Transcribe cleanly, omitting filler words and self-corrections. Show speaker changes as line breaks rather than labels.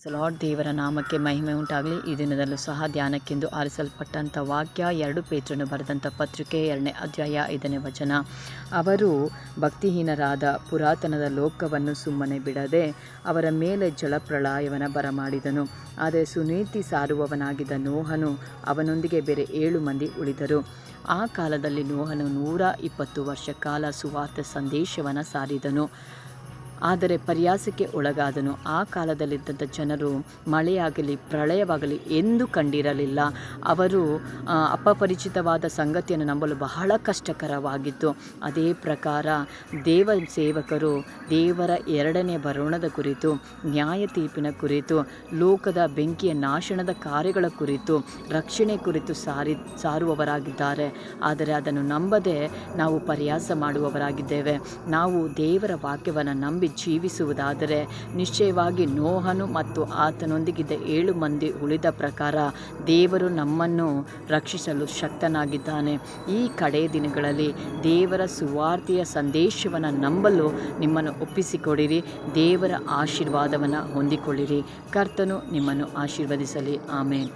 Lord. ದೇವರ ನಾಮಕ್ಕೆ ಮಹಿಮೆ ಉಂಟಾಗಲಿ. ಈ ದಿನದಲ್ಲೂ ಸಹ ಧ್ಯಾನಕ್ಕೆಂದು ಆರಿಸಲ್ಪಟ್ಟಂಥ ವಾಕ್ಯ 2 ಪೇತ್ರನು ಬರೆದಂಥ ಪತ್ರಿಕೆ 2ನೇ ಅಧ್ಯಾಯ 5ನೇ ವಚನ. ಅವರು ಭಕ್ತಿಹೀನರಾದ ಪುರಾತನದ ಲೋಕವನ್ನು ಸುಮ್ಮನೆ ಬಿಡದೆ ಅವರ ಮೇಲೆ ಜಲಪ್ರಳಯವನ್ನು ಬರಮಾಡಿದನು. ಆದರೆ ಸುನೀತಿ ಸಾರುವವನಾಗಿದ್ದ ನೋಹನು ಅವನೊಂದಿಗೆ ಬೇರೆ 7 ಮಂದಿ ಉಳಿದರು. ಆ ಕಾಲದಲ್ಲಿ ನೋಹನು 120 ವರ್ಷ ಕಾಲ ಸುವಾರ್ತೆ ಸಂದೇಶವನ್ನು ಸಾರಿದನು. ಆದರೆ ಪರ್ಯಾಸಕ್ಕೆ ಒಳಗಾದನು. ಆ ಕಾಲದಲ್ಲಿದ್ದಂಥ ಜನರು ಮಳೆಯಾಗಲಿ ಪ್ರಳಯವಾಗಲಿ ಎಂದೂ ಕಂಡಿರಲಿಲ್ಲ. ಅವರು ಅಪರಿಚಿತವಾದ ಸಂಗತಿಯನ್ನು ನಂಬಲು ಬಹಳ ಕಷ್ಟಕರವಾಗಿತ್ತು. ಅದೇ ಪ್ರಕಾರ ದೇವ ಸೇವಕರು ದೇವರ 2ನೇ ಬರೋಣದ ಕುರಿತು, ನ್ಯಾಯ ತೀರ್ಪಿನ ಕುರಿತು, ಲೋಕದ ಬೆಂಕಿಯ ನಾಶನದ ಕಾರ್ಯಗಳ ಕುರಿತು, ರಕ್ಷಣೆ ಕುರಿತು ಸಾರುವವರಾಗಿದ್ದಾರೆ. ಆದರೆ ಅದನ್ನು ನಂಬದೆ ನಾವು ಪರ್ಯಾಸ ಮಾಡುವವರಾಗಿದ್ದೇವೆ. ನಾವು ದೇವರ ವಾಕ್ಯವನ್ನು ನಂಬಿ ಜೀವಿಸುವುದಾದರೆ ನಿಶ್ಚಯವಾಗಿ ನೋಹನು ಮತ್ತು ಆತನೊಂದಿಗಿದ್ದ 7 ಮಂದಿ ಉಳಿದ ಪ್ರಕಾರ ದೇವರು ನಮ್ಮನ್ನು ರಕ್ಷಿಸಲು ಶಕ್ತನಾಗಿದ್ದಾನೆ. ಈ ಕಡೆ ದಿನಗಳಲ್ಲಿ ದೇವರ ಸುವಾರ್ತೆಯ ಸಂದೇಶವನ್ನು ನಂಬಲು ನಿಮ್ಮನ್ನು ಒಪ್ಪಿಸಿಕೊಡಿರಿ. ದೇವರ ಆಶೀರ್ವಾದವನ್ನು ಹೊಂದಿಕೊಳ್ಳಿರಿ. ಕರ್ತನು ನಿಮ್ಮನ್ನು ಆಶೀರ್ವದಿಸಲಿ. ಆಮೇನ್.